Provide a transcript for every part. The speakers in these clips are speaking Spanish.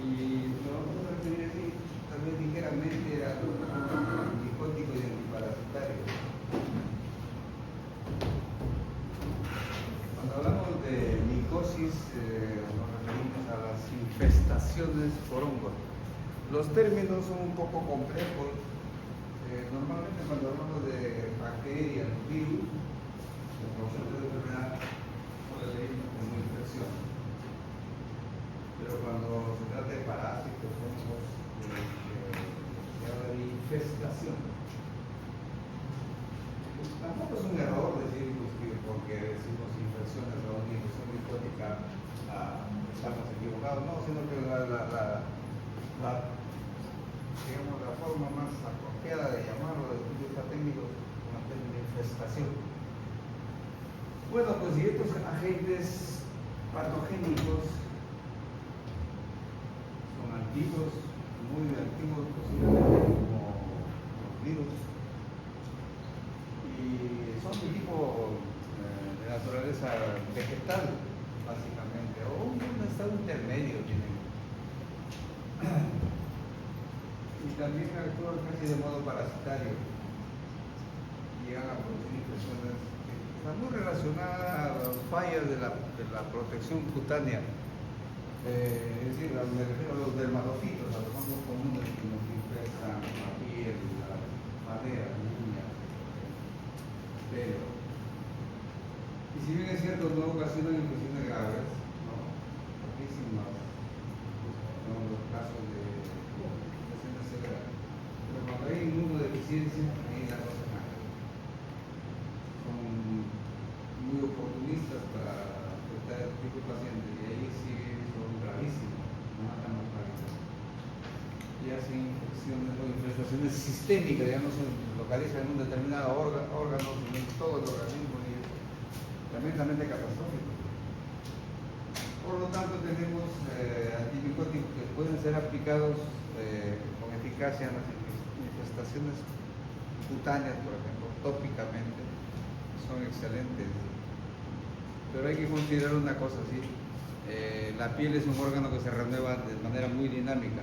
Y nosotros referir así, también ligeramente a anticótico y antiparasitario. Cuando hablamos de micosis, nos referimos a las infestaciones por hongos. Los términos son un poco complejos. Normalmente cuando hablamos de bacterias, virus, el concepto de enfermedad puede leerlo como infección. Pero cuando se trata de parásitos, hongos, se habla de infestación. Pues, tampoco es un error decir pues, que porque decimos infecciones o una infección micótica estamos equivocados, no, sino que digamos, la forma más apropiada de llamarlo desde el punto de vista técnico es una término de infestación. Bueno, pues y estos agentes patogénicos son antiguos, muy antiguos, posiblemente como los virus, y son de tipo de naturaleza vegetal, básicamente, o un estado intermedio tienen. Y también actúan casi de modo parasitario, llegan a producir infecciones que están muy relacionadas a las fallas de la protección cutánea. Es decir, me refiero a los dermatofitos, a los hongos comunes que nos infectan la piel, la madera, las uñas, pelo. Y si bien es cierto, no ocasionan infecciones graves, ¿no? Poquísimas, ¿no? Los casos de infecciones severas. Pero cuando hay inmunodeficiencia, ahí la cosa cambia. Son muy oportunistas para afectar a este tipo de pacientes y ahí sí son gravísimos, no matan los pacientes. Y hacen infecciones o infestaciones sistémicas, ya no se localizan en un determinado órgano, sino en todo el organismo y es tremendamente catastrófico. Por lo tanto, tenemos antimicóticos que pueden ser aplicados con eficacia en las infestaciones cutáneas, por ejemplo, tópicamente, son excelentes. Pero hay que considerar una cosa así, la piel es un órgano que se renueva de manera muy dinámica,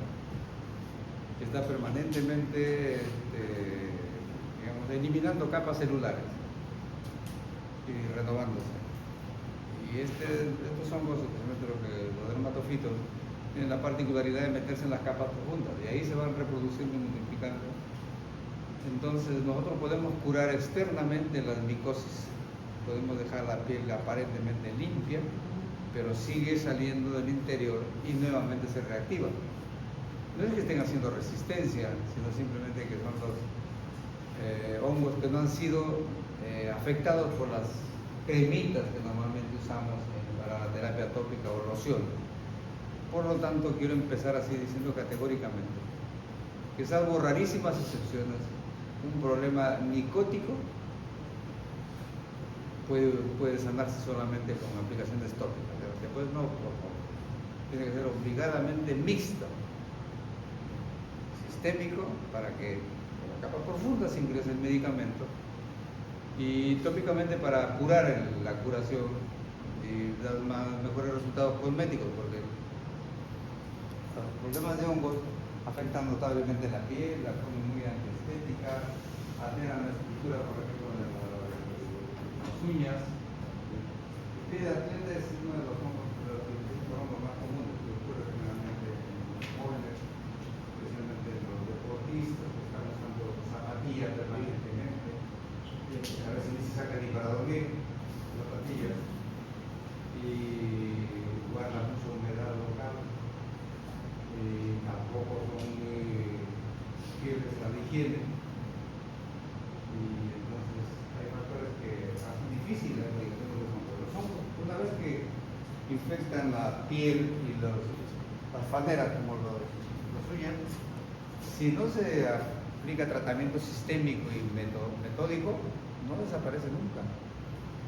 que está permanentemente digamos, eliminando capas celulares y renovándose. Y estos hongos, especialmente los dermatofitos, tienen la particularidad de meterse en las capas profundas y ahí se van reproduciendo y multiplicando. Entonces nosotros podemos curar externamente las micosis, podemos dejar la piel aparentemente limpia, pero sigue saliendo del interior y nuevamente se reactiva. No es que estén haciendo resistencia, sino simplemente que son los hongos que no han sido afectados por las cremitas que normalmente usamos para la terapia tópica o loción. Por lo tanto, quiero empezar así diciendo categóricamente que salvo rarísimas excepciones, un problema micótico puede sanarse solamente con aplicaciones tópicas, pero después no, por favor. Tiene que ser obligadamente mixto, sistémico, para que en la capa profunda se ingrese el medicamento y tópicamente para curar la curación y dar mejores resultados cosméticos, porque los problemas de hongos afectan notablemente la piel, la ponen muy antiestética, alteran la estructura, por ejemplo, de las uñas. El pie de atleta es uno de los hongos más comunes que ocurre generalmente en los jóvenes, especialmente en los deportistas que están usando zapatillas permanentemente. A veces ni se saca ni para dormir las zapatillas y guardan mucha humedad local. Y tampoco son muy fieles a la higiene y entonces hay factores que hacen difícil la erradicación de los hongos. Una vez que infectan la piel y las faneras como los uñas, si no se aplica tratamiento sistémico y metódico, no desaparece nunca.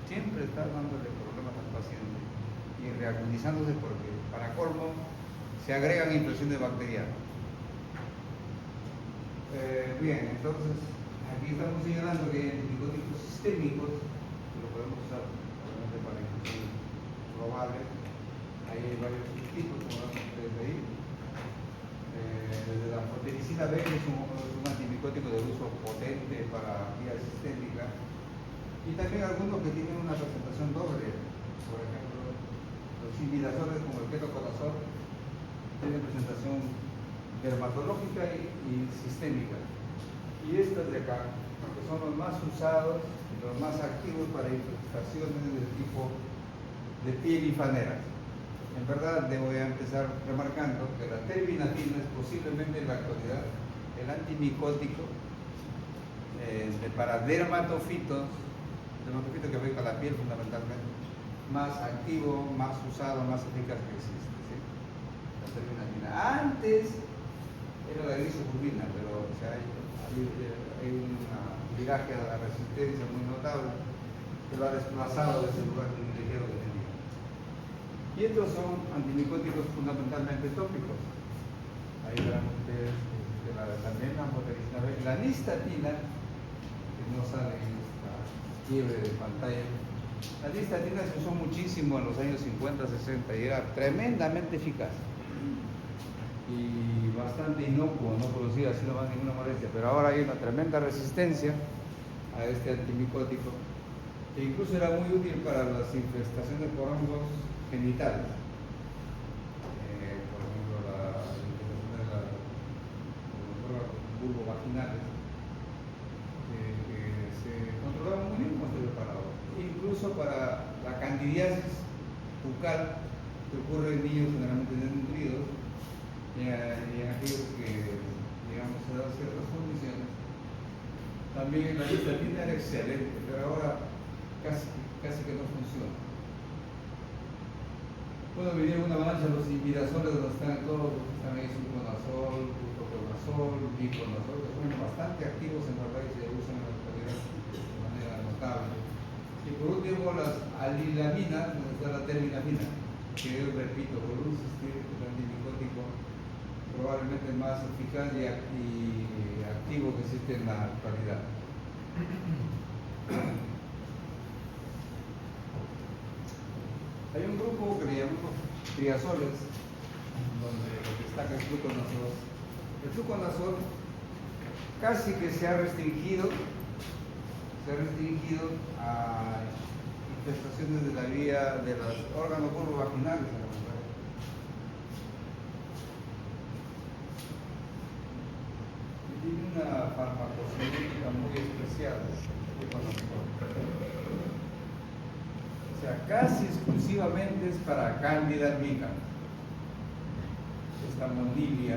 Siempre está dándole problemas al paciente y reagudizándose porque, para colmo, se agregan infecciones bacterianas. Bien, entonces aquí estamos señalando que hay antimicóticos sistémicos que lo podemos usar obviamente para infecciones globales. Hay varios tipos, como vamos a ver ahí. Penicilina B es un antimicótico de uso potente para vía sistémica, y también algunos que tienen una presentación doble. Por ejemplo, los imidazole como el ketoconazol tienen presentación dermatológica y sistémica. Y estas de acá, que son los más usados y los más activos para infestaciones del tipo de piel y faneras. En verdad, debo empezar remarcando que la terbinafina es posiblemente en la actualidad el antimicótico para dermatofitos que afecta a la piel fundamentalmente, más activo, más usado, más eficaz que existe, ¿sí? La terbinafina. Antes era la glisofurbina, pero o sea, hay un viraje a la resistencia muy notable que lo ha desplazado de ese lugar privilegiado que tenía. Y estos son antimicóticos fundamentalmente tópicos. Ahí verán ustedes que también la motricina B, la nistatina, que no sale en esta quiebre de pantalla. La nistatina se usó muchísimo en los años 50, 60 y era tremendamente eficaz y bastante inocuo, no producía así nomás ninguna molestia, pero ahora hay una tremenda resistencia a este antimicótico, e incluso era muy útil para las infestaciones por hongos genitales. Por ejemplo, la infestación de las vulvovaginales, que se controlaban muy bien con este preparado. Incluso para la candidiasis bucal, que ocurre en niños generalmente desnutridos, y en aquellos que, digamos, se dan ciertas condiciones. También la nistatina era excelente, pero ahora casi que no funciona. Bueno, vinieron una avalancha de los imidazoles donde están todos los que están ahí, sulfonazol, bupropion, biconazol, que son bastante activos en verdad y se usan en la actualidad de manera notable. Y por último, las alilaminas, donde está la terbinafina, que yo repito, por un sistema antimicótico probablemente más eficaz y activo que existe en la actualidad. Hay un grupo que le llamamos triazoles, donde destaca el fluconazol. El fluconazol casi que se ha restringido a infestaciones de la vía de los órganos vulvovaginales en la mujer. Y tiene una farmacocinética muy especial, el fluconazol. O sea, casi exclusivamente es para Candida albicans, esta monilia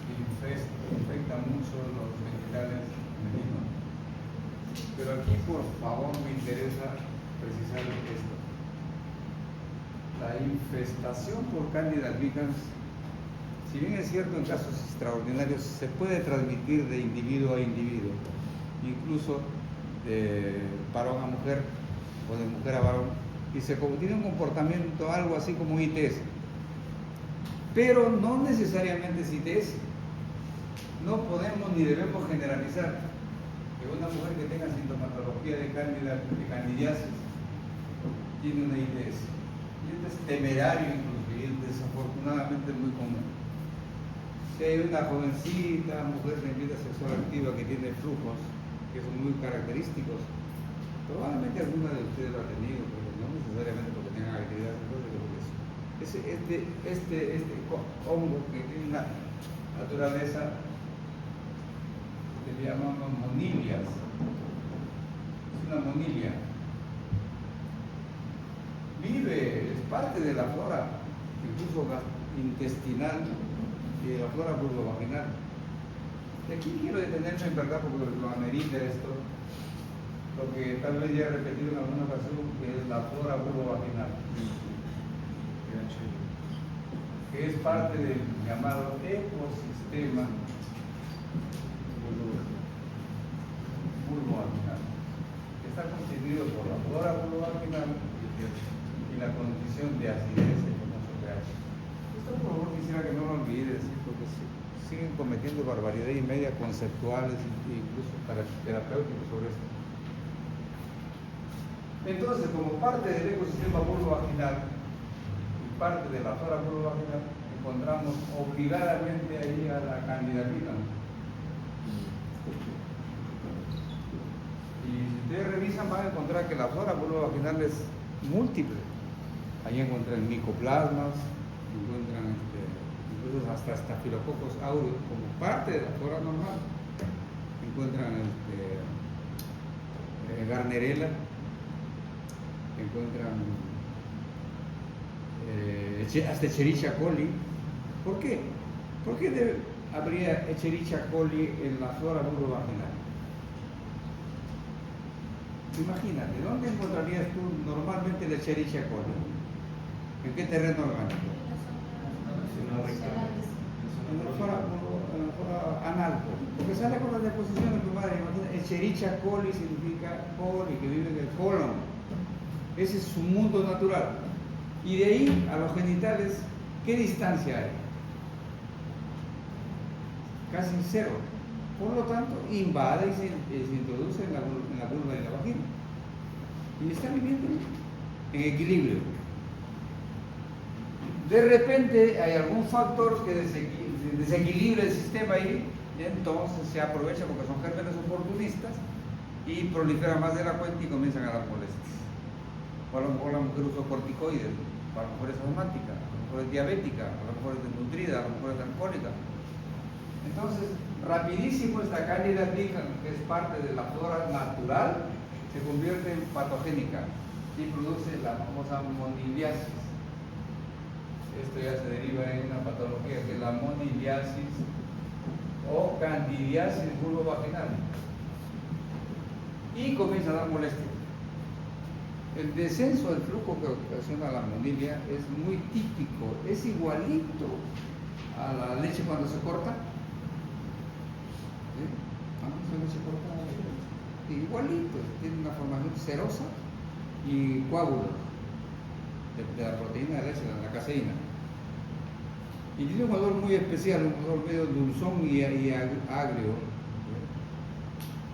que infecta mucho los genitales femeninos. Pero aquí, por favor, me interesa precisar esto. La infestación por Candida albicans, si bien es cierto en casos extraordinarios, se puede transmitir de individuo a individuo, incluso de varón a mujer o de mujer a varón, y se tiene un comportamiento algo así como ITS, pero no necesariamente es ITS. No podemos ni debemos generalizar que una mujer que tenga sintomatología de candidiasis tiene una ITS. Y esto es temerario, incluso, desafortunadamente muy común. Si hay una jovencita, mujer de vida sexual activa que tiene flujos que son muy característicos, probablemente alguna de ustedes lo ha tenido, pero no necesariamente porque tengan actividad sexual. Este hongo que tiene una naturaleza que le llamamos monilias, es una monilia, vive, es parte de la flora, incluso intestinal y de la flora vulvovaginal. Y aquí quiero detenerme en verdad porque lo amerita esto, lo que tal vez ya he repetido en alguna ocasión, que es la flora vulvovaginal, que es parte del llamado ecosistema vulvovaginal, que está constituido por la flora vulvovaginal y la condición de acidez en famoso pH. Esto por favor quisiera que no lo olvides, ¿sí? Porque siguen cometiendo barbaridad y media conceptuales e incluso terapéuticos sobre esto. Entonces, como parte del ecosistema vulvovaginal y parte de la flora vulvovaginal, encontramos obligadamente ahí a la candidatina. Y si ustedes revisan van a encontrar que la flora vulvovaginal es múltiple. Ahí encuentran micoplasmas, encuentran incluso hasta estafilococos aureus como parte de la flora normal. Encuentran Gardnerella, encuentran hasta Escherichia coli. ¿Por qué? ¿Por qué habría Escherichia coli en la flora vulvovaginal? Imagínate, ¿dónde encontrarías tú normalmente la Escherichia coli? ¿En qué terreno orgánico? En la flora anal, porque sale con la deposición primaria. Escherichia coli significa coli, que vive en el colon. Ese es su mundo natural. Y de ahí a los genitales, ¿qué distancia hay? Casi cero. Por lo tanto, invade y se introduce en la vulva y la vagina. Y está viviendo en equilibrio. De repente hay algún factor que desequilibra el sistema ahí, y entonces se aprovecha porque son gérmenes oportunistas y proliferan más de la cuenta y comienzan a dar molestias. O a lo mejor la mujer usa corticoides, a lo mejor es asmática, a lo mejor es diabética, a lo mejor es desnutrida, a lo mejor es alcohólica. Entonces, rapidísimo esta Candida albicans, que es parte de la flora natural, se convierte en patogénica y produce la famosa moniliasis. Esto ya se deriva en una patología que es la moniliasis o candidiasis vulvovaginal. Y comienza a dar molestia. El descenso del flujo que ocasiona la monilia es muy típico, es igualito a la leche cuando se corta. ¿Sí? Cuando se leche corta, igualito, tiene una formación serosa y coágulos de la proteína de leche, de la caseína. Y tiene un olor muy especial, un olor medio dulzón y agrio.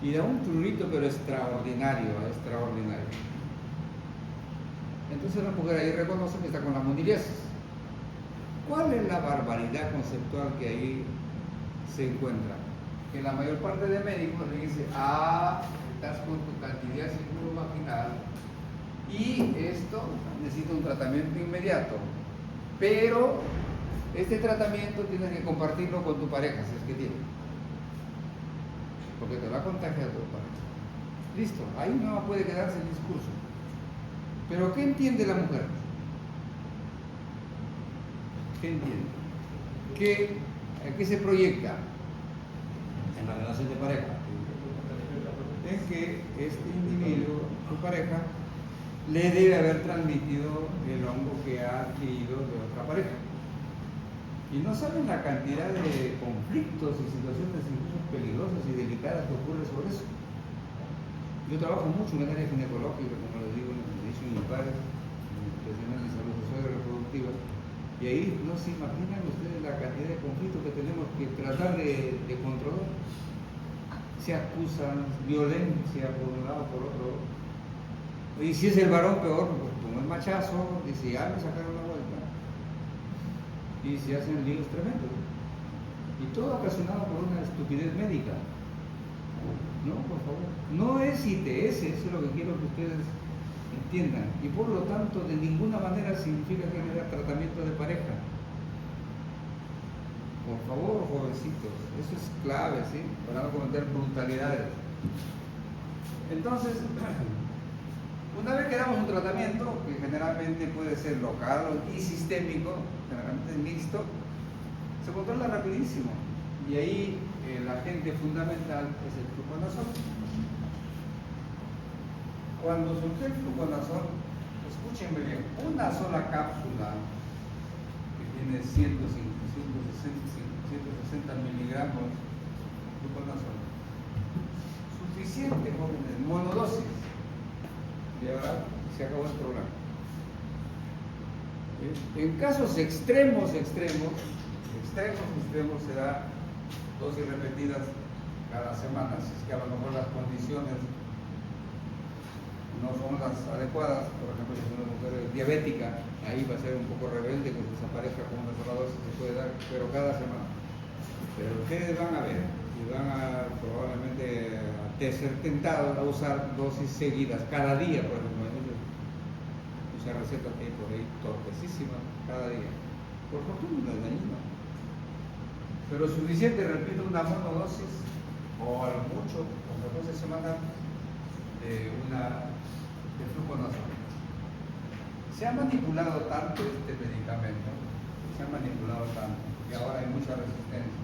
Y da un prurito, pero extraordinario, extraordinario. Entonces la mujer ahí reconoce que está con la moniliasis. ¿Cuál es la barbaridad conceptual que ahí se encuentra? Que la mayor parte de médicos le dice, estás con tu candidiasis vulvovaginal y esto necesita un tratamiento inmediato, pero este tratamiento tienes que compartirlo con tu pareja, si es que tiene, porque te va a contagiar a tu pareja. Listo, ahí no puede quedarse el discurso. Pero ¿qué entiende la mujer? ¿Qué entiende? ¿Qué se proyecta en la relación de pareja? En que este individuo, su pareja, le debe haber transmitido el hongo que ha adquirido de otra pareja. Y no saben la cantidad de conflictos y situaciones incluso peligrosas y delicadas que ocurren sobre eso. Yo trabajo mucho en el área ginecológica, como les digo, en el servicio de mi padre, profesional de salud sexual y reproductiva, y ahí no se imaginan ustedes la cantidad de conflictos que tenemos que tratar de controlar. Se acusan violencia por un lado, por otro. Y si es el varón, peor, pues, como el machazo, dice, me sacaron la vuelta. Y se hacen líos tremendos. Y todo ocasionado por una estupidez médica. No, por favor. No es ITS, eso es lo que quiero que ustedes entiendan. Y por lo tanto, de ninguna manera significa que haya tratamiento de pareja. Por favor, jovencitos, eso es clave, ¿sí? Para no cometer brutalidades. Entonces, una vez que damos un tratamiento, que generalmente puede ser local y sistémico, generalmente es mixto, se controla rapidísimo. Y ahí el agente fundamental es el fluconazol. Cuando surge el fluconazol, escúchenme bien, una sola cápsula que tiene 160 miligramos de fluconazol, suficiente, jóvenes, monodosis, y ahora se acabó el programa. En casos extremos se da dosis repetidas cada semana, si es que a lo mejor las condiciones no son las adecuadas. Por ejemplo, si una mujer es diabética, ahí va a ser un poco rebelde, que se desaparezca con una sola dosis se puede pero cada semana. Pero ustedes van a ver y van a probablemente ser tentados a usar dosis seguidas cada día, por ejemplo. Muchas recetas que hay por ahí torpecísimas cada día. Por fortuna no es dañino. Pero suficiente, repito, una monodosis o a lo mucho, con 14 semanas de flujo nasal. Se ha manipulado tanto este medicamento, se ha manipulado tanto, y ahora hay mucha resistencia.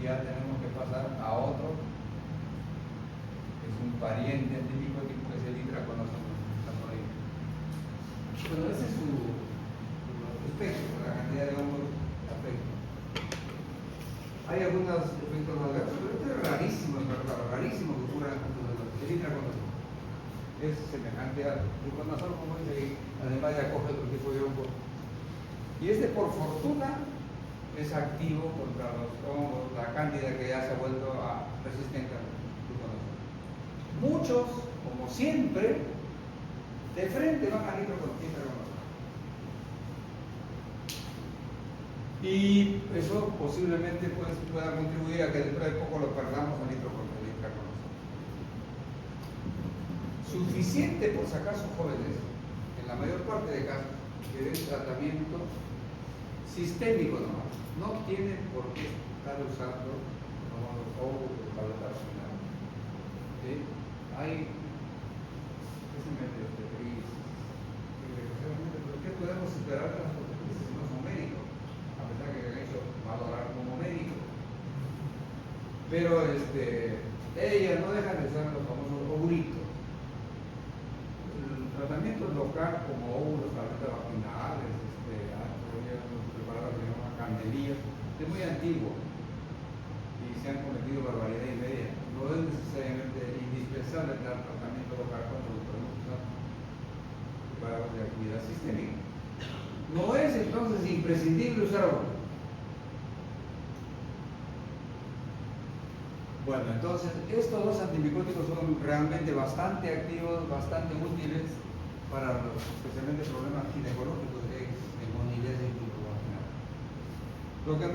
Y ya tenemos que pasar a otro, que es un pariente antimicótico, que es el itraconazol, que está por ahí. Bueno, ese es su efecto, la cantidad de hongos afecta. Hay algunos efectos adversos, pero esto es rarísimo, en verdad, rarísimo que ocurra el itraconazol. Es semejante al fluconazol, como dice ahí, además ya acoge otro tipo de hongo. Y este, por fortuna, es activo contra los hongos, la cándida que ya se ha vuelto resistente al fluconazol. Muchos, como siempre, de frente van al itraconazol. Y eso posiblemente pueda contribuir a que dentro de poco lo perdamos al itraconazol. Suficiente, por si acaso, jóvenes, en la mayor parte de casos, que den tratamiento sistémico nomás. No tienen por qué estar usando los hongos de palatal final. ¿Sí? Hay ¿por qué podemos esperar las consecuencias si no son médicos? A pesar que han hecho valorar como médicos. Pero ellas no dejan de usar los famosos ovulitos. Tratamientos local como óvulos, tabletas vaginales, un preparado que se llama candelillas, es muy antiguo y se han cometido barbaridad y media. No es necesariamente indispensable dar tratamiento local cuando lo podemos usar preparados de actividad sistémica. No es entonces imprescindible usar óvulos. Bueno, entonces estos dos antimicóticos son realmente bastante activos, bastante útiles para especialmente problemas ginecológicos de hemonilesia y vaginal. Lo que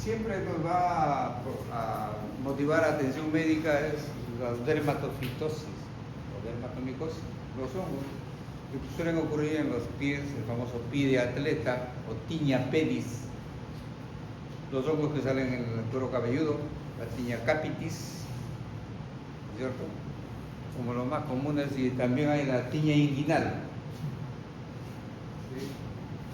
siempre nos va a motivar atención médica es la dermatofitosis o dermatomicosis, los hongos que suelen ocurrir en los pies, el famoso pie de atleta o tiña pedis, los hongos que salen en el cuero cabelludo, la tiña capitis, ¿cierto? Como los más comunes, y también hay la tiña inguinal. ¿Sí?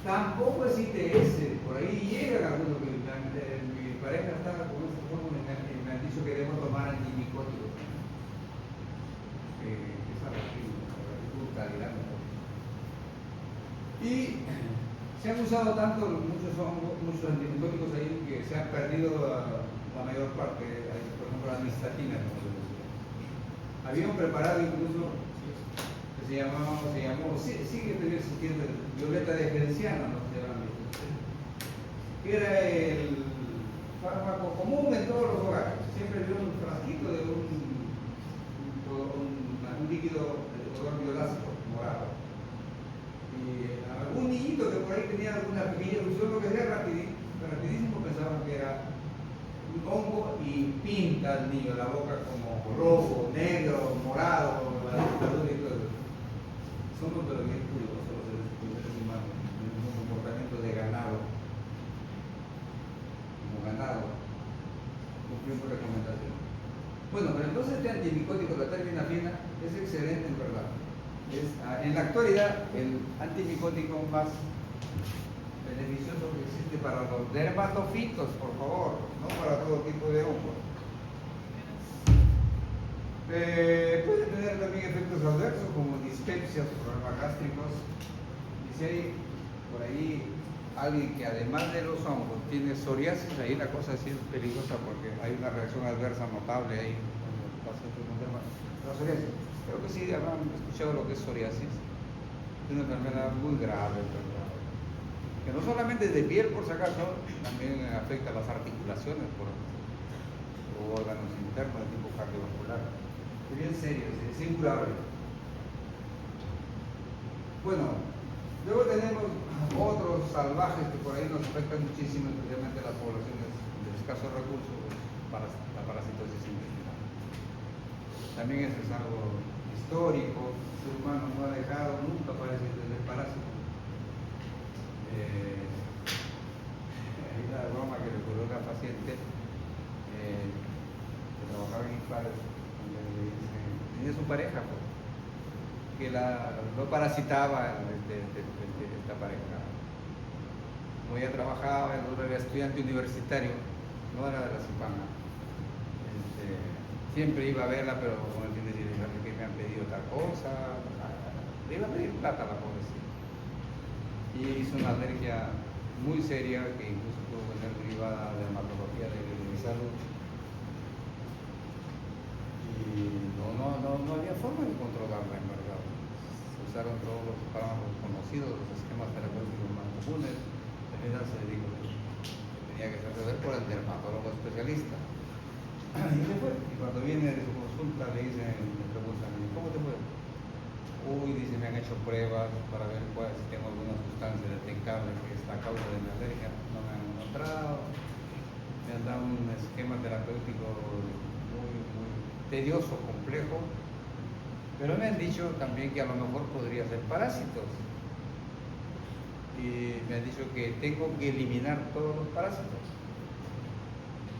Tampoco es ITS, por ahí llegan algunos que mi pareja está con este hongo y me han dicho que debo tomar antimicóticos. Es brutalidad. Y se han usado tanto muchos antimicóticos ahí que se han perdido la mayor parte, por ejemplo la mistatina, como se decía. Había un preparado incluso que se llamó, sigue existiendo, violeta de gerenciana, no se llama, que era el fármaco común en todos los hogares. Siempre había un frasquito de un líquido de color violáceo, morado. Y algún niñito que por ahí tenía alguna pequeña erupción, lo que sea rapidísimo, pensaban que era un hongo y pinta al niño la boca como rojo, negro, morado, la dictadura y todo eso. Somos pero bien curiosos los seres humanos, en un comportamiento de ganado, como ganado, cumpliendo recomendaciones. Bueno, pero entonces este antimicótico, la terminafina, es excelente en verdad. En la actualidad, el antimicótico más beneficioso que existe para los dermatofitos, por favor, no para todo tipo de hongos. Puede tener también efectos adversos como dispepsias, problemas gástricos. Y si hay por ahí alguien que además de los hongos tiene psoriasis, ahí la cosa sí es peligrosa porque hay una reacción adversa notable ahí en los pacientes con la psoriasis. Creo que sí habrán escuchado lo que es psoriasis. Es una enfermedad muy grave, ¿verdad? Que no solamente es de piel, por si acaso, también afecta a las articulaciones, por ejemplo, o órganos internos de tipo cardiovascular. Es bien serio, es incurable. Bueno, Luego tenemos otros salvajes que por ahí nos afectan muchísimo, especialmente las poblaciones de escasos recursos, para la parasitosis intestinal. También eso es algo histórico, el ser humano no ha dejado, nunca parece tener parásitos. Hay una broma que le ocurrió a una paciente que trabajaba en Inflares, donde le dice, tenía su pareja, pues, que lo parasitaba esta pareja. Como ella trabajaba, el otro era estudiante universitario, no era de la Cipana. Siempre iba a verla, pero con el fin de decir que me han pedido tal cosa, le iba a pedir plata a la pobrecita. Y hizo una alergia muy seria que incluso tuvo que ser derivada de hematología de mi salud. Y no había forma de controlarla, en verdad. Se usaron todos los fármacos conocidos, los esquemas terapéuticos más comunes. En realidad se dijo que tenía que ser por el dermatólogo especialista. Y se fue. Y cuando viene de su consulta le preguntan, ¿cómo te fue? Uy, dice, me han hecho pruebas para ver si tengo alguna sustancia detectable que es la causa de mi alergia. No me han encontrado. Me han dado un esquema terapéutico muy tedioso, complejo. Pero me han dicho también que a lo mejor podría ser parásitos. Y me han dicho que tengo que eliminar todos los parásitos.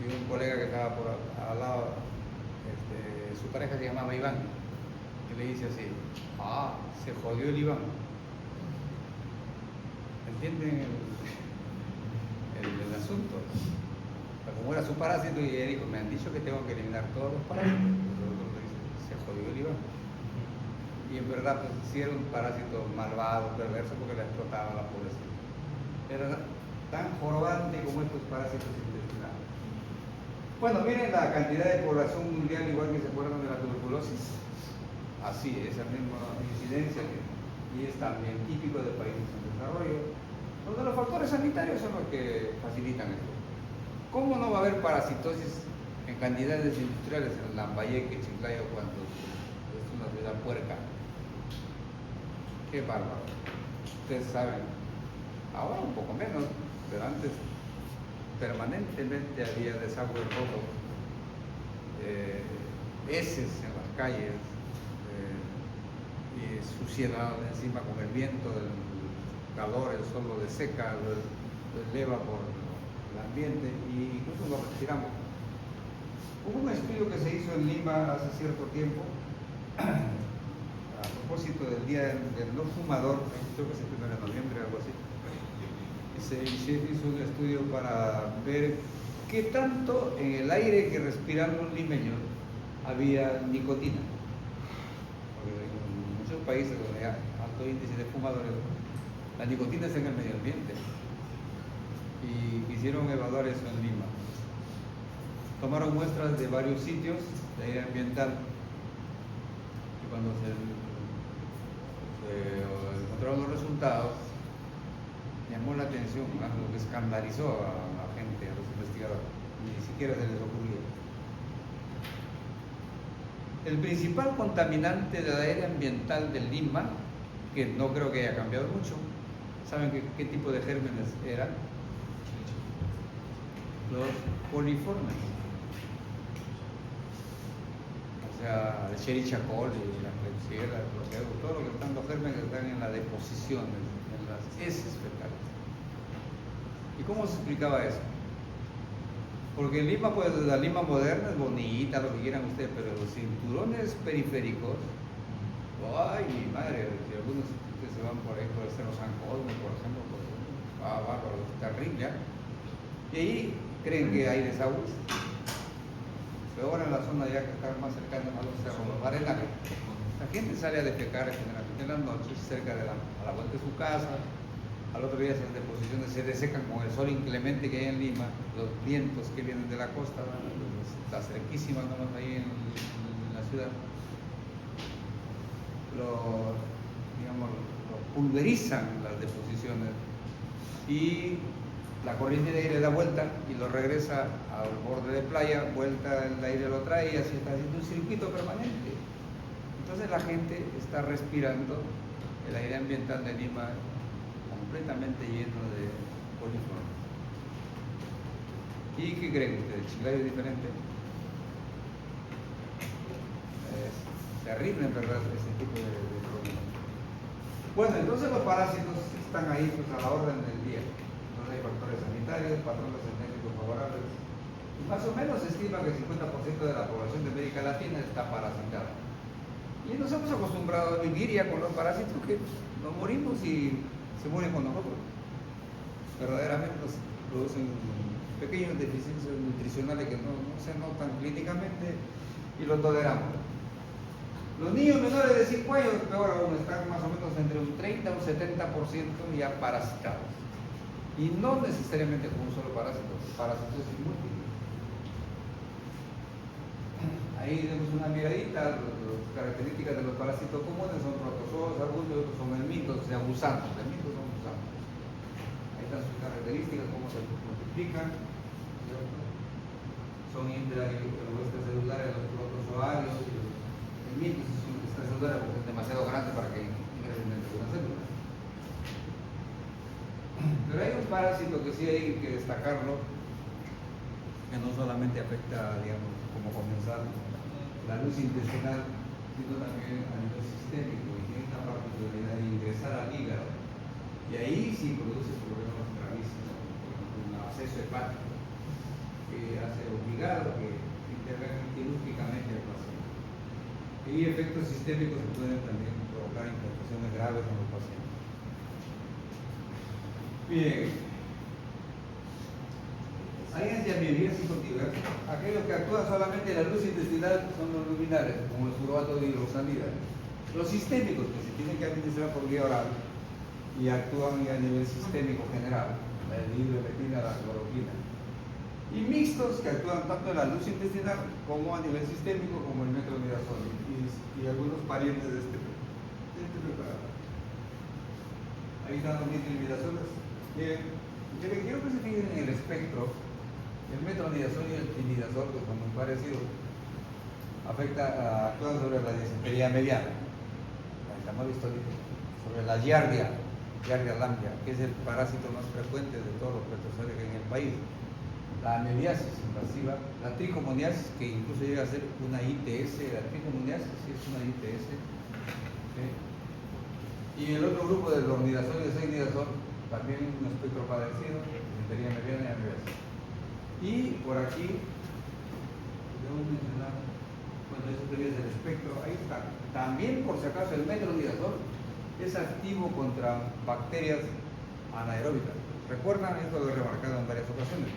Y un colega que estaba al lado, su pareja se llamaba Iván, y le dice así, se jodió el Iván. ¿Entienden el asunto? O sea, como era su parásito, y ella dijo, me han dicho que tengo que eliminar todos los parásitos. Y el otro le dice, se jodió el Iván. Y en verdad, pues sí era un parásito malvado, perverso, porque la explotaba la población. Era tan jorobante como estos parásitos intestinales. Bueno, miren la cantidad de población mundial, igual que se acuerdan de la tuberculosis. Así, esa misma incidencia, y es también típico de países en desarrollo, donde los factores sanitarios son los que facilitan esto. ¿Cómo no va a haber parasitosis en cantidades industriales en Lambayeque, Chiclayo, cuando es una ciudad puerca? Qué bárbaro. Ustedes saben, ahora un poco menos, pero antes permanentemente había desagüe rojo, heces en las calles, y suciedad encima con el viento, el calor, el sol lo deseca, lo eleva por el ambiente, y incluso lo respiramos. Hubo un estudio que se hizo en Lima hace cierto tiempo, a propósito del Día del No Fumador, creo que es el 1 de noviembre, algo así. Se hizo un estudio para ver qué tanto en el aire que respiran los limeños había nicotina. Porque en muchos países donde hay alto índice de fumadores, la nicotina está en el medio ambiente. Y quisieron evaluar eso en Lima. Tomaron muestras de varios sitios de aire ambiental y cuando se encontraron los resultados, llamó la atención, algo que escandalizó a la gente, a los investigadores, ni siquiera se les ocurrió. El principal contaminante del aire ambiental de Lima, que no creo que haya cambiado mucho, ¿saben qué tipo de gérmenes eran? Los coliformes. O sea, el Escherichia coli, la Klebsiella, todo lo que están los gérmenes están en la deposición, en las heces fecales. ¿Y cómo se explicaba eso? Porque Lima, pues la Lima moderna es bonita, lo que quieran ustedes, pero los cinturones periféricos, ay, mi madre, si algunos se van por ahí por el Cerro San Cosme, por ejemplo, pues, bárbaro, terrible, ¿eh? Y ahí creen que hay desagües. Pero ahora en la zona ya que está más cercana a los cerros, los arenales, la gente sale a defecar generalmente en las noches, cerca de a la vuelta de su casa. Al otro día esas deposiciones se desecan con el sol inclemente que hay en Lima, los vientos que vienen de la costa, las cerquísimas nomás ahí en la ciudad, lo pulverizan las deposiciones y la corriente de aire da vuelta y lo regresa al borde de playa, vuelta el aire lo trae y así está haciendo un circuito permanente. Entonces la gente está respirando el aire ambiental de Lima completamente lleno de coliformes. ¿Y qué creen ustedes? ¿El chiclayo es diferente? Es terrible, en verdad, ese tipo de problemas. Bueno, entonces los parásitos están ahí pues, a la orden del día. Entonces hay factores sanitarios, patrones genéticos favorables. Y más o menos se estima que el 50% de la población de América Latina está parasitada. Y nos hemos acostumbrado a vivir ya con los parásitos que nos morimos y se mueren con nosotros. Verdaderamente nos producen pequeñas deficiencias nutricionales que no se notan clínicamente y lo toleramos. Los niños menores de 5 años, peor aún, están más o menos entre un 30 o un 70% ya parasitados. Y no necesariamente con un solo parásito, parasitosis múltiple. Ahí tenemos una miradita, las características de los parásitos comunes son protozoos, algunos y otros son helmintos, o sea, gusanos. Helmintos son gusanos. Ahí están sus características, cómo se multiplican. Son intracelulares los protozoarios y los helmintos son extracelulares porque es demasiado grande para que ingresen dentro de una célula. Pero hay un parásito que sí hay que destacarlo, que no solamente afecta, digamos, como comensal, la luz intestinal, sino también a nivel sistémico y tiene una particularidad de ingresar al hígado. Y ahí sí produce problemas gravísimos, por ejemplo, un absceso hepático que hace obligado que intervengan quirúrgicamente al paciente. Y efectos sistémicos que pueden también provocar infecciones graves en los pacientes. Bien. Hay antiamibiasis contigo. Aquellos que actúan solamente en la luz intestinal son los luminales, como el furbato de hidroxalida. Los sistémicos, que se tienen que administrar por vía oral y actúan a nivel sistémico general, la hidrometina, la cloroquina. Y mixtos, que actúan tanto en la luz intestinal como a nivel sistémico, como el metronidazol y algunos parientes de este preparado. Ahí están los nitroimidazoles. Bien, yo le quiero que se fijen en el espectro. El metronidazol y el tinidazol, que son muy parecidos, actúan sobre la disentería mediana, sobre la Giardia lamblia, que es el parásito más frecuente de todos los protozoarios que hay en el país. La amebiasis invasiva, la tricomoniasis, que incluso llega a ser una ITS, la tricomoniasis sí es una ITS. ¿Sí? Y el otro grupo del dormidazol y el seinidazol, también un espectro parecido, disentería mediana y amebiasis. Y por aquí, debo mencionar, bueno, eso sería el espectro, ahí está. También, por si acaso, el metronidazol es activo contra bacterias anaeróbicas. ¿Recuerdan? Esto lo he remarcado en varias ocasiones.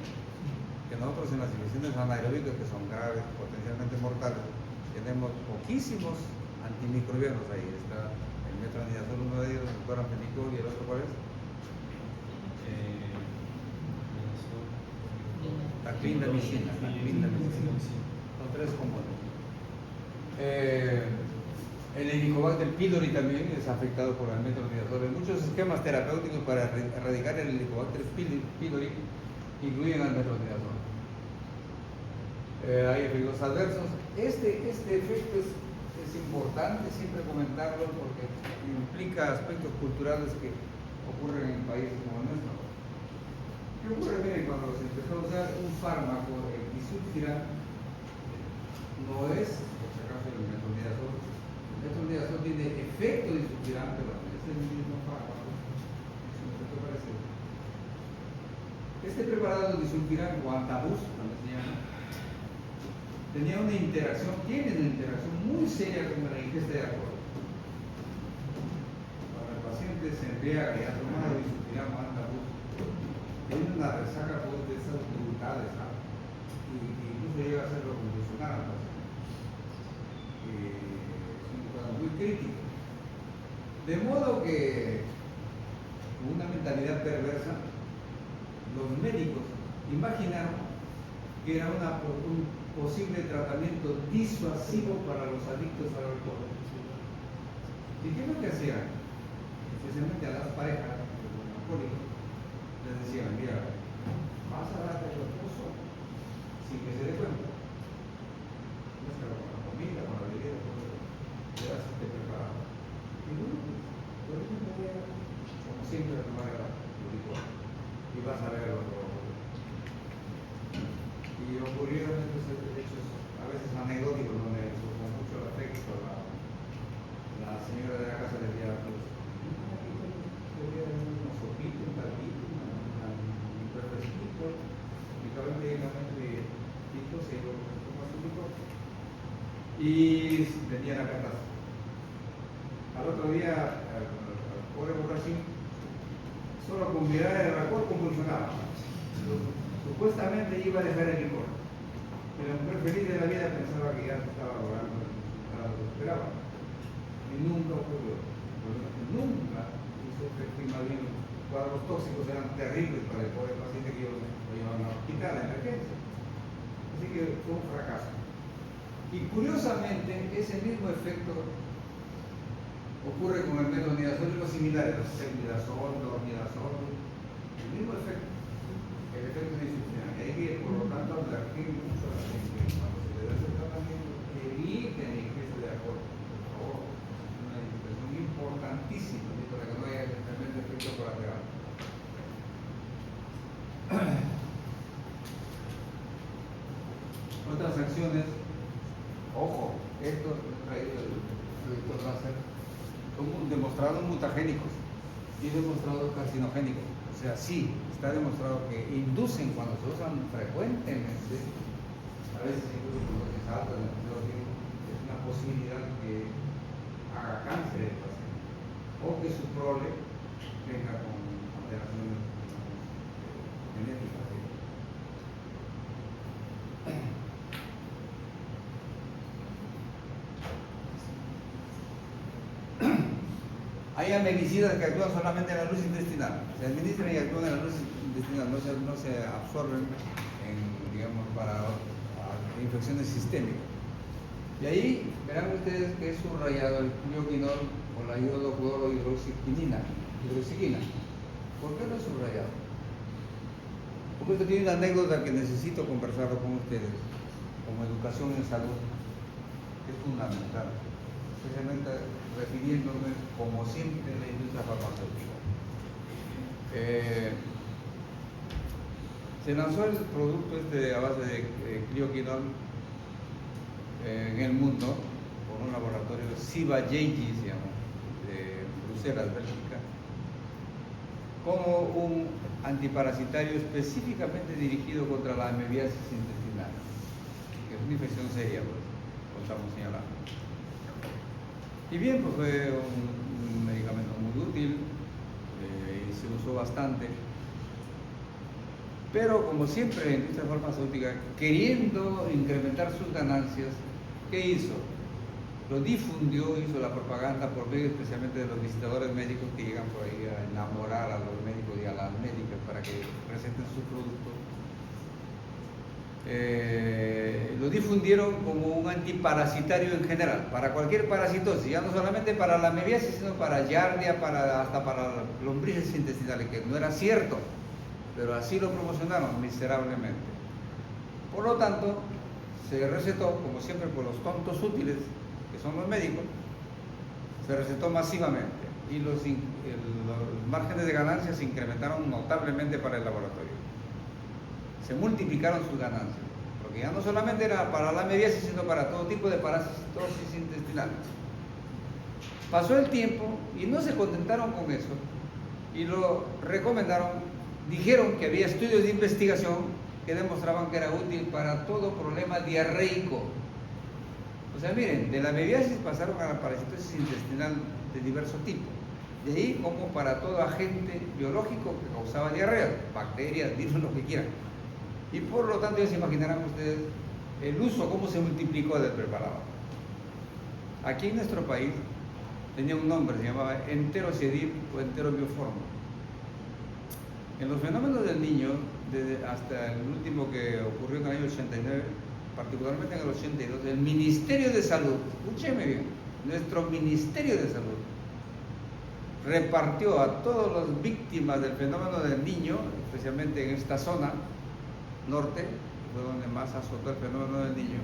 Que nosotros en las infecciones anaeróbicas, que son graves, potencialmente mortales, tenemos poquísimos antimicrobianos ahí. Está el metronidazol, uno de ellos, el cloramfenicol, y el otro, ¿cuál es? La clindamicina. Son tres componentes. El Helicobacter pylori también es afectado por el metronidazol. En muchos esquemas terapéuticos para erradicar el Helicobacter pylori incluyen al metronidazol. Hay efectos adversos. Este efecto es importante siempre comentarlo porque implica aspectos culturales que ocurren en países como el nuestro. ¿Qué ocurre? Miren, cuando se empezó a usar un fármaco, el disulfiram, no es, por si acaso, el metronidazol. El metronidazol tiene efecto disulfiram, pero es el mismo fármaco. Es un efecto parecido. Este preparado disulfiram, o antabus, también se llama, tiene una interacción muy seria con la ingesta de alcohol. Cuando el paciente se embriaga y ha tomado disulfiram o antabus, tiene una resaca pues, de esas brutales, ¿sabes? Y incluso llega a serlo convulsionado. Es un cuadro muy crítico. De modo que, con una mentalidad perversa, los médicos imaginaron que era un posible tratamiento disuasivo para los adictos al alcohol. ¿Y qué es lo que hacían? Especialmente a las parejas, los alcohólicos, les decían, mira, vas a darte el esposo sin que se dé cuenta. Mezcla con la comida, con la bebida, con lo que te preparado. Y bueno, pues, como siempre, tomar la vas a ver y ocurrieron estos hechos a veces anecdóticos donde con mucho afecto la señora de la casa decía, pues, una sopita, un caldito, un refresquito, y prácticamente Tito se iba con su hijo y vendían a casa. Al otro día, al pobre borrachín, solo con mirar el alcohol convulsionaba. Supuestamente iba a dejar el licor. Y la mujer feliz de la vida pensaba que ya estaba logrando lo que esperaba. Y nunca ocurrió. Nunca hizo efecto, y más bien los cuadros tóxicos eran terribles para el pobre paciente que lo llevaban al hospital, a emergencia. Así que fue un fracaso. Y curiosamente, ese mismo efecto ocurre con el metronidazol y los similares, los ceftriaxona, dormidazol, el mismo efecto. El efecto de insuficiencia. Hay que, por lo tanto, advertir mucho a la gente cuando se le da ese tratamiento, eviten el ingreso de alcohol, por favor. Es una indicación importantísima, ¿sí? Para que no haya tremendo efecto colateral. Otras acciones, ojo, estos traídos del proyecto láser son demostrados mutagénicos y demostrados carcinogénicos. O sea, sí, está demostrado que inducen cuando se usan frecuentemente, a veces incluso con dosis altas, es una posibilidad que haga cáncer el paciente o que su prole venga con alteraciones genéticas. Hay amenicidas que actúan solamente en la luz intestinal, se administran y actúan en la luz intestinal, no se absorben digamos, para infecciones sistémicas. Y ahí verán ustedes que es subrayado el clioquinol o la iodo-clorohidroxiquina. ¿Por qué no es subrayado? Porque esto tiene una anécdota que necesito conversarlo con ustedes, como educación en salud, que es fundamental, especialmente refiriéndome, como siempre, a la industria farmacéutica. Se lanzó el producto a base de clioquinol en el mundo por un laboratorio, Ciba-Geigy se llama, de Bruselas, Bélgica, como un antiparasitario específicamente dirigido contra la amebiasis intestinal, que es una infección seria, pues, como estamos señalando. Y bien, pues fue un medicamento muy útil y se usó bastante. Pero como siempre la industria farmacéutica, queriendo incrementar sus ganancias, ¿qué hizo? Lo difundió, hizo la propaganda por medio especialmente de los visitadores médicos que llegan por ahí a enamorar a los médicos y a las médicas para que presenten su producto. Lo difundieron como un antiparasitario en general, para cualquier parasitosis, ya no solamente para la amebiasis, sino para giardia, hasta para lombrices intestinales, que no era cierto, pero así lo promocionaron miserablemente. Por lo tanto, se recetó, como siempre por los tontos útiles, que son los médicos, se recetó masivamente y los márgenes de ganancias se incrementaron notablemente para el laboratorio. Se multiplicaron sus ganancias, porque ya no solamente era para la amebiasis, sino para todo tipo de parasitosis intestinal. Pasó el tiempo y no se contentaron con eso y lo recomendaron, dijeron que había estudios de investigación que demostraban que era útil para todo problema diarreico. O sea, miren, de la amebiasis pasaron a la parasitosis intestinal de diverso tipo. De ahí como para todo agente biológico que causaba diarrea, bacterias, virus, lo que quieran. Y por lo tanto ya se imaginarán ustedes el uso, cómo se multiplicó del preparado. Aquí en nuestro país tenía un nombre, se llamaba enterociedil o enterobioformo. En los fenómenos del niño, hasta el último que ocurrió en el año 89, particularmente en el 82, el Ministerio de Salud, escúcheme bien, nuestro Ministerio de Salud repartió a todas las víctimas del fenómeno del niño, especialmente en esta zona norte, fue donde más azotó el fenómeno del niño,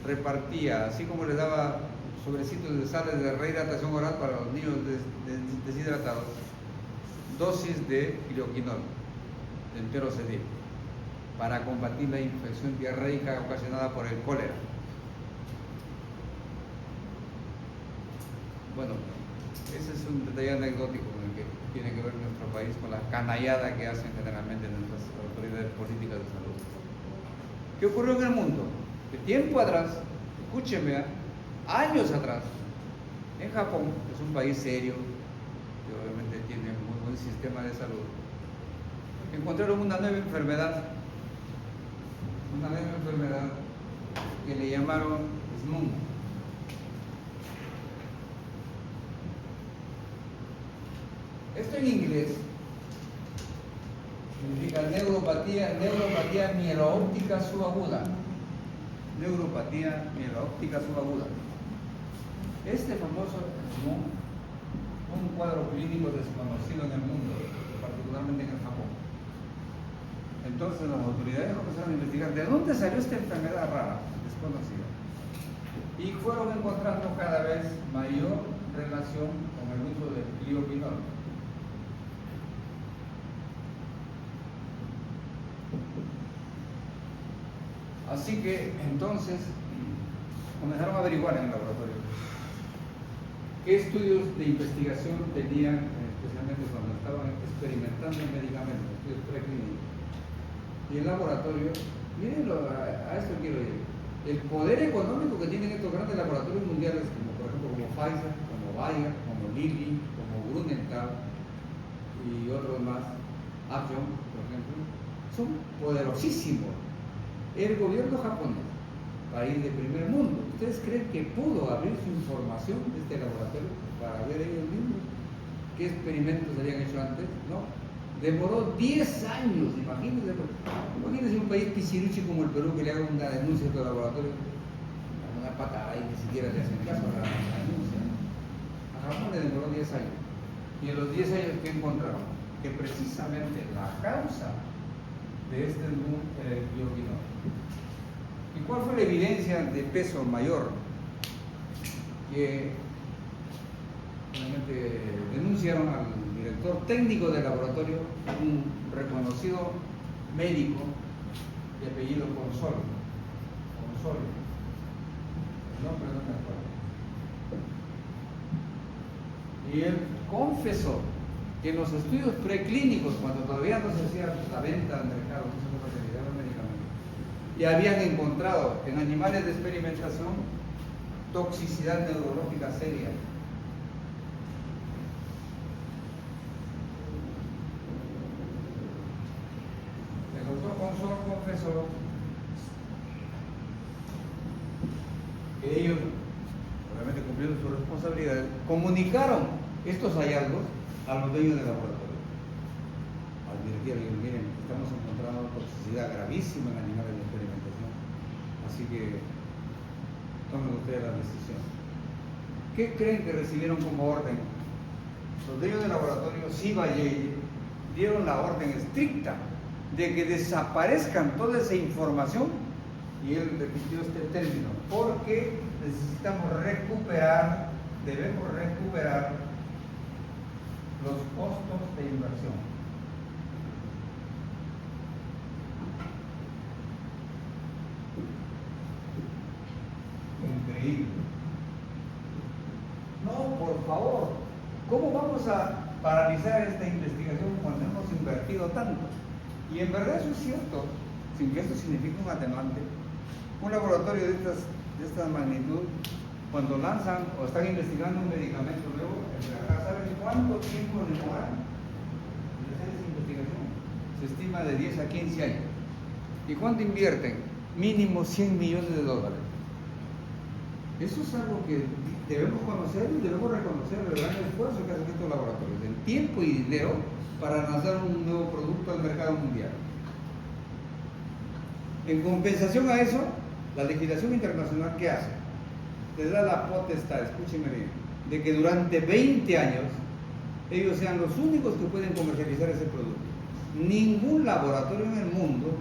repartía, así como les daba sobrecitos de sales de rehidratación oral para los niños deshidratados, dosis de clioquinol. de enterocedil para combatir la infección diarreica ocasionada por el cólera. Bueno, ese es un detalle anecdótico en el que tiene que ver nuestro país con la canallada que hacen generalmente nuestras autoridades políticas de salud. ¿Qué ocurrió en el mundo? De tiempo atrás, escúchenme, años atrás, en Japón, que es un país serio, que obviamente tiene un muy buen sistema de salud, encontraron una nueva enfermedad que le llamaron SMUN. Esto en inglés significa neuropatía mieloóptica subaguda. Neuropatía mieloóptica subaguda. Este famoso SMUN, un cuadro clínico desconocido en el mundo, particularmente en el Japón. Entonces las autoridades comenzaron a investigar de dónde salió esta enfermedad rara, desconocida. Y fueron encontrando cada vez mayor relación con el uso del glioquinol. Así que entonces comenzaron a averiguar en el laboratorio qué estudios de investigación tenían, especialmente cuando estaban experimentando el medicamento, estudios preclínicos. Y el laboratorio, miren, a esto quiero ir, el poder económico que tienen estos grandes laboratorios mundiales, como por ejemplo como Pfizer, como Bayer, como Lilly, como Grünenthal y otros más, Upjohn, por ejemplo, son poderosísimos. El gobierno japonés, país de primer mundo, ¿ustedes creen que pudo abrir su información de este laboratorio para ver ellos mismos qué experimentos habían hecho antes? No. Demoró 10 años, imagínense un país pichiruchi como el Perú que le haga una denuncia a este laboratorio, una patada y ni siquiera le hacen caso a la denuncia. A Japón le demoró 10 años. Y en los 10 años, ¿qué encontraron? Que precisamente la causa de este glioquinol. ¿Y cuál fue la evidencia de peso mayor? Que realmente denunciaron al director técnico del laboratorio, un reconocido médico de apellido Consol. El nombre no me acuerdo. Y él confesó que en los estudios preclínicos, cuando todavía no se hacía la venta al mercado, no se comercializaban los medicamentos, y habían encontrado en animales de experimentación toxicidad neurológica seria. El doctor Consol confesó que ellos, obviamente cumpliendo sus responsabilidades, comunicaron estos hallazgos a los dueños del laboratorio. Al director, miren, estamos encontrando toxicidad gravísima en animales de experimentación, así que tomen ustedes la decisión. ¿Qué creen que recibieron como orden? Los dueños del laboratorio, Ciba y dieron la orden estricta de que desaparezcan toda esa información, y él repitió este término, porque necesitamos debemos recuperar los costos de inversión. Increíble. No, por favor, ¿cómo vamos a paralizar esta investigación cuando hemos invertido tanto? Y en verdad eso es cierto, sin que esto signifique un atenuante. Un laboratorio de esta magnitud, cuando lanzan o están investigando un medicamento nuevo, ¿saben cuánto tiempo demoran en hacer esa investigación? Se estima de 10 a 15 años. ¿Y cuánto invierten? Mínimo $100 millones. Eso es algo que debemos conocer y debemos reconocer el gran esfuerzo que hacen estos laboratorios, en tiempo y dinero, para lanzar un nuevo producto al mercado mundial. En compensación a eso, la legislación internacional, ¿qué hace? Les da la potestad, escúchenme bien, de que durante 20 años ellos sean los únicos que pueden comercializar ese producto. Ningún laboratorio en el mundo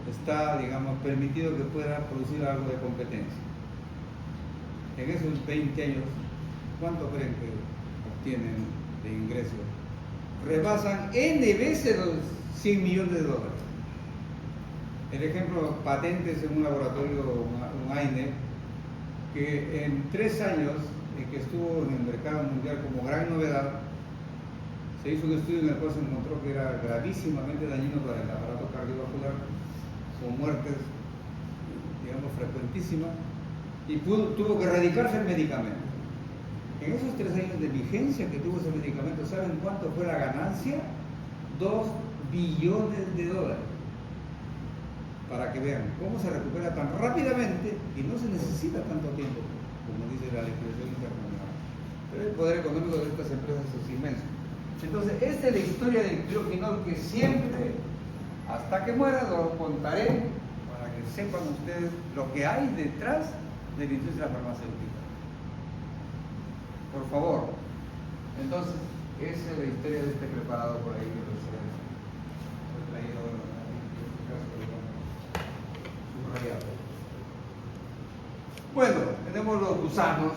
está, digamos, permitido que pueda producir algo de competencia. En esos 20 años, ¿cuánto creen que obtienen de ingresos rebasan N veces los 100 millones de dólares. El ejemplo, patentes en un laboratorio, un AINE, que en 3 años que estuvo en el mercado mundial como gran novedad, se hizo un estudio en el cual se encontró que era gravísimamente dañino para el aparato cardiovascular, con muertes, digamos, frecuentísimas, y tuvo que erradicarse el medicamento. En esos 3 años de vigencia que tuvo ese medicamento, ¿saben cuánto fue la ganancia? 2 billones de dólares. Para que vean cómo se recupera tan rápidamente y no se necesita tanto tiempo, como dice la legislación internacional. Pero el poder económico de estas empresas es inmenso. Entonces, esta es la historia del cloroquinol que siempre, hasta que muera, lo contaré para que sepan ustedes lo que hay detrás de la industria farmacéutica. Por favor. Entonces, esa es la historia de este preparado por ahí que les he traído en este caso, subrayado. Bueno, tenemos los gusanos,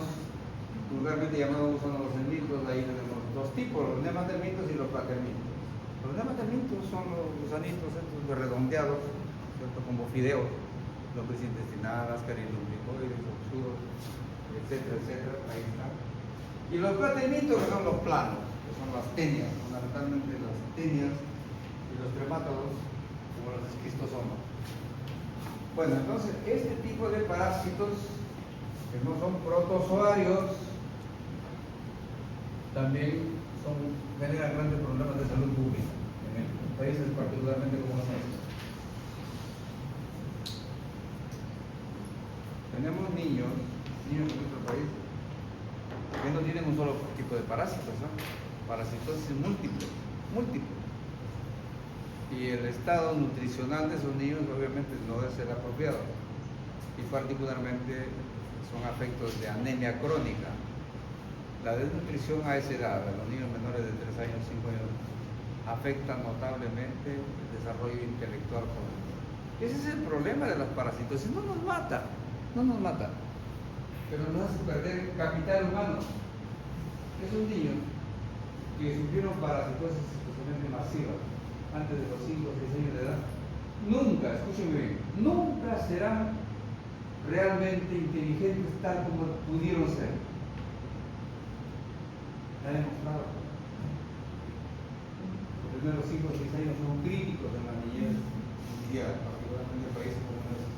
vulgarmente llamados gusanos los enmitos. Ahí tenemos 2 tipos, los nematermitos y los platermitos. Los nematermitos son los gusanitos estos redondeados, ¿cierto? Como fideos, lombriz intestinal, ascarilumbricoides, oxuros, etcétera, etcétera. Ahí está. Y los platermitos, que son los planos, que son las tenias, fundamentalmente las tenias y los tremátodos, como los esquistosomas. Bueno, entonces, este tipo de parásitos, que no son protozoarios, también generan grandes problemas de salud pública en países particularmente como los nuestros. Tenemos niños en nuestro país que no tienen un solo tipo de parásitos, ¿no? Parasitosis múltiple. Y el estado nutricional de esos niños obviamente no debe ser apropiado. Y particularmente son afectos de anemia crónica. La desnutrición a esa edad, a los niños menores de 3 años, 5 años, afecta notablemente el desarrollo intelectual. Ese es el problema de los parásitos. No nos mata, pero nos hace perder capital humano. Esos niños que sufrieron parasitosis especialmente masiva antes de los 5 o 6 años de edad, nunca, escúchenme bien, nunca serán realmente inteligentes tal como pudieron ser. Está demostrado. Los primeros 5 o 6 años son críticos en la niñez mundial, particularmente en países como estos.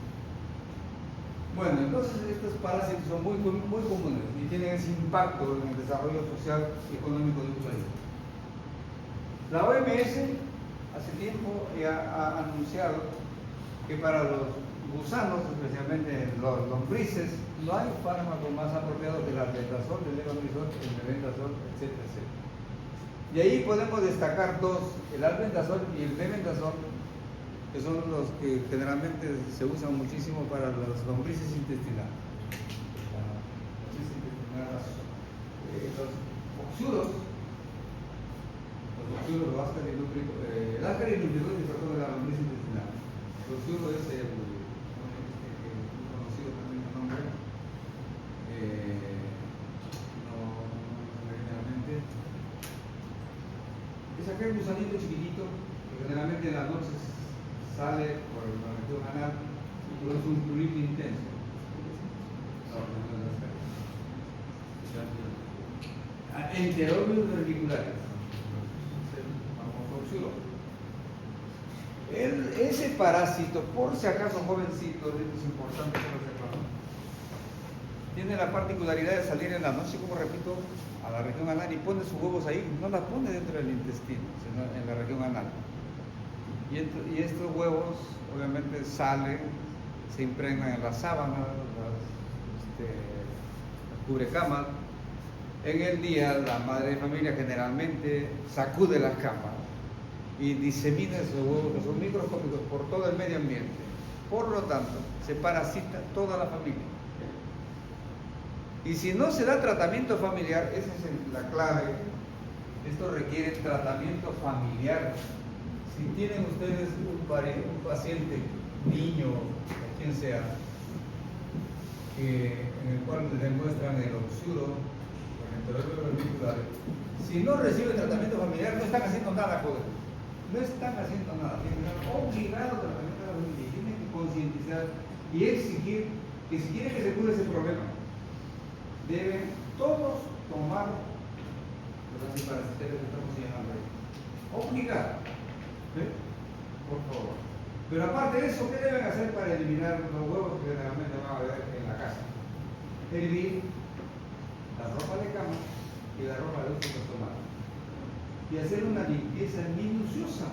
Bueno, entonces estos parásitos son muy comunes y tienen ese impacto en el desarrollo social y económico de un país. La OMS hace tiempo ya ha anunciado que para los gusanos, especialmente los lombrices, no hay fármaco más apropiado que el albendazol, el levamisol, el mebendazol, etcétera, etcétera. Y ahí podemos destacar 2, el albendazol y el mebendazol, que son los que generalmente se usan muchísimo para las lombrices intestinales. Los oxuros, el ascarilumbricoides, perdón, de la lombriz intestinal. El oxuro es el conocido también el nombre, generalmente es aquel gusanito chiquitito que generalmente en las noches sale por la región anal y produce un prurito intenso. Enterómeros vermiculares. Ese parásito, por si acaso jovencito, esto es importante que lo sepan, tiene la particularidad de salir en la noche, como repito, a la región anal y pone sus huevos ahí, no las pone dentro del intestino, sino en la región anal. Y estos huevos obviamente salen, se impregnan en las sábanas, las cubrecamas. En el día la madre de familia generalmente sacude las camas y disemina esos huevos que son microscópicos por todo el medio ambiente. Por lo tanto, se parasita toda la familia. Y si no se da tratamiento familiar, esa es la clave. Esto requiere tratamiento familiar. Si tienen ustedes un paciente, niño o quien sea, en el cual le demuestran el oxuro, por Si no recibe tratamiento familiar, no están haciendo nada, joder. No están haciendo nada. Tienen que estar obligados a tratamiento de la familia. Tienen que concientizar y exigir que si quieren que se cure ese problema, deben todos tomar los antiparasitarios que estamos llamando ahí. Obligar. ¿Sí? Por favor. Pero aparte de eso, ¿qué deben hacer para eliminar los huevos que generalmente van a haber en la casa? Hervir la ropa de cama y la ropa de uso personal. Y hacer una limpieza minuciosa.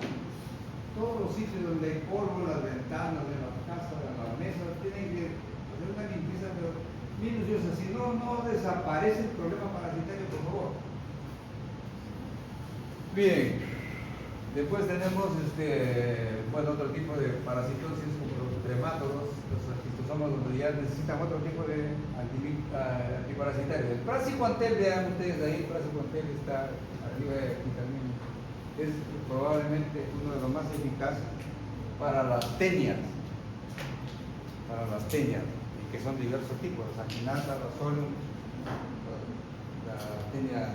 Todos los sitios donde hay polvo, las ventanas, de las casas, en las mesas, tienen que hacer una limpieza pero minuciosa. Si no, no desaparece el problema parasitario, por favor. Bien. Después tenemos otro tipo de parasitosis como los tremátodos, los esquistosomas donde ya necesitan otro tipo de antiparasitario. El praziquantel, vean ustedes ahí, el praziquantel está arriba de aquí también. Es probablemente uno de los más eficaces para las tenias. Que son diversos tipos, la saquinata, la solium, la tenia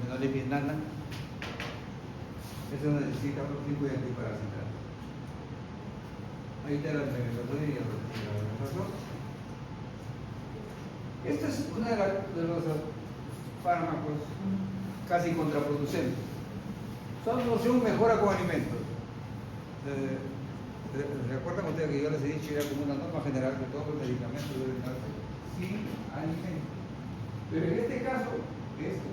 menolipinana. Eso necesita otro tipo de antiparasitario. Ahí está la metronidazol y la metronidazol. Este es uno de los fármacos casi contraproducentes. Su absorción mejora con alimentos. ¿Recuerdan ustedes que yo les he dicho ya como una norma general que todos los medicamentos deben darse sin alimentos? Pero en este caso, esto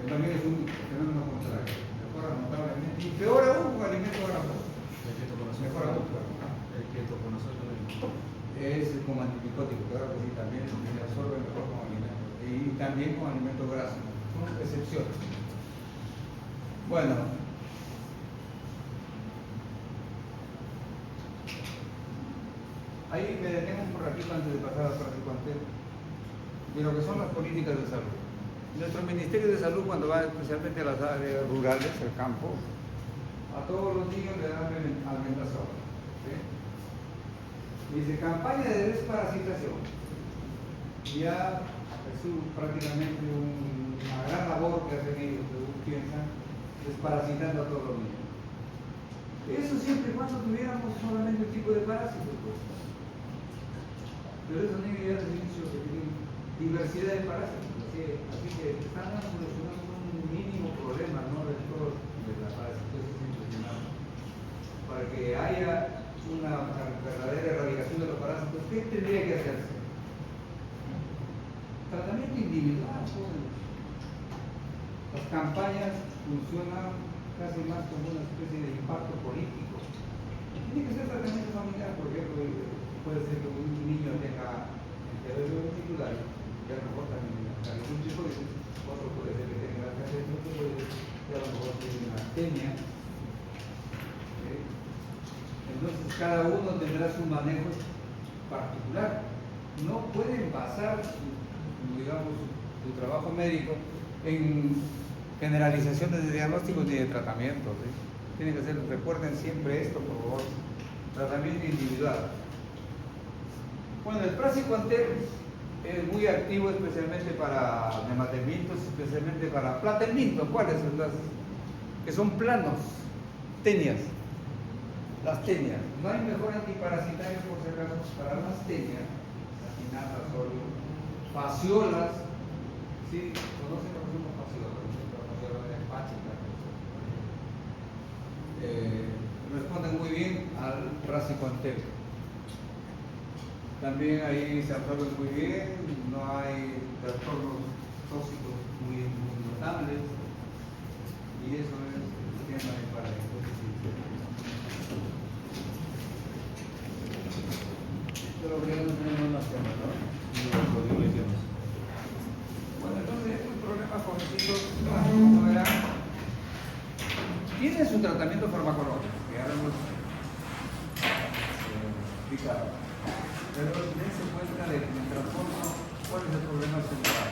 también es un fenómeno contrario. Mejora notablemente. Y peor aún con alimentos grasosos. Mejora mucho. El ketoconazol es como antipicótico, claro que sí, también se absorbe mejor con alimentos. Y también con alimentos grasos. Son excepciones. Bueno. Ahí me detengo por aquí antes de pasar a praziquantel de lo que son las políticas de salud. Nuestro Ministerio de Salud, cuando va especialmente a las áreas rurales, el campo, a todos los niños le dan alimentación. ¿Sí? Dice, campaña de desparasitación. Ya es prácticamente una gran labor que hacen ellos, según piensan, desparasitando a todos los niños. Eso siempre y cuando tuviéramos solamente un tipo de parásitos. Pues. Pero esos niños ya desde el inicio tienen diversidad de parásitos. Así que están solucionando un mínimo problema, ¿no? De la parasitosis intestinal. Para que haya una verdadera erradicación de los parásitos, ¿qué tendría que hacerse? Tratamiento individual. Las campañas funcionan casi más como una especie de impacto político. Tiene que ser tratamiento familiar, por ejemplo, puede ser que un niño tenga enteroides ventriculares, y a lo mejor también otro puede ser que tenga la cáncer, otro puede ser que a lo mejor tiene una astenia. Entonces cada uno tendrá su manejo particular. No pueden basar su trabajo médico en generalizaciones de diagnósticos ni de tratamientos. Tienen que ser, recuerden siempre esto, por favor, tratamiento individual. Bueno, el praziquantel es muy activo especialmente para nematelmintos, especialmente para platelmintos. ¿Cuáles son las? Que son planos, tenias. Las tenias. No hay mejor antiparasitario por si acaso para las tenias, saquinata, solium, fasciolas. ¿Sí? ¿Conocen lo que son las fasciolas? Las fasciolas de hepática. Responden muy bien al praziquantel. También ahí se absorben muy bien, no hay trastornos tóxicos muy notables, y eso es el tema de parasitosis. Pero que no tenemos más temas, ¿no? Bueno, entonces estos problemas jovencitos, como verán, tienen su tratamiento farmacológico, que ya lo hemos explicado. Pero dense cuenta de que en el trastorno, ¿cuál es el problema central?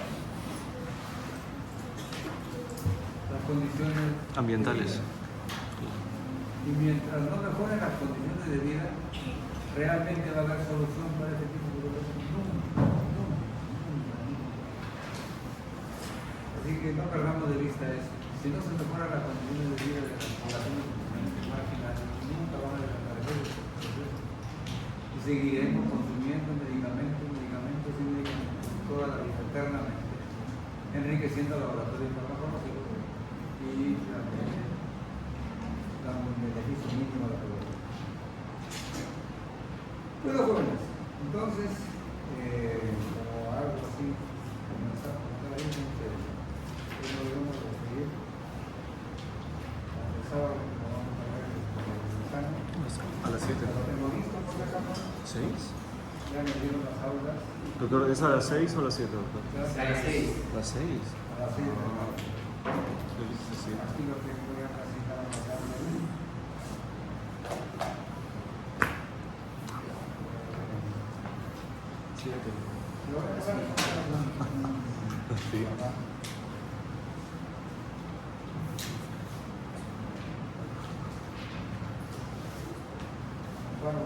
Las condiciones ambientales. Y mientras no mejoren las condiciones de vida, realmente va a haber solución para este tipo de problemas. Nunca. Así que no perdamos de vista eso. Si no se mejora la condición de vida de las poblaciones marginales, nunca van a desaparecer estos procesos. Y seguiremos consumiendo medicamentos y medicamentos toda la vida, eternamente, enriqueciendo laboratorios farmacológicos y dando un beneficio mínimo a la población. Bueno, jóvenes, entonces, como algo así, comenzamos a estar ahí, no debemos de seguir. El sábado, como vamos a ver el examen, A las 7. lo tengo listo por la cámara, ¿6? ya me dieron las aulas. Doctor, ¿es a las 6 o a las 7, doctor? Ya a las 6. A las 6. A las 6 de la tarde. Yo dije 7. Aquí lo tengo ya casi cada mañana. 7. Sí. Bueno,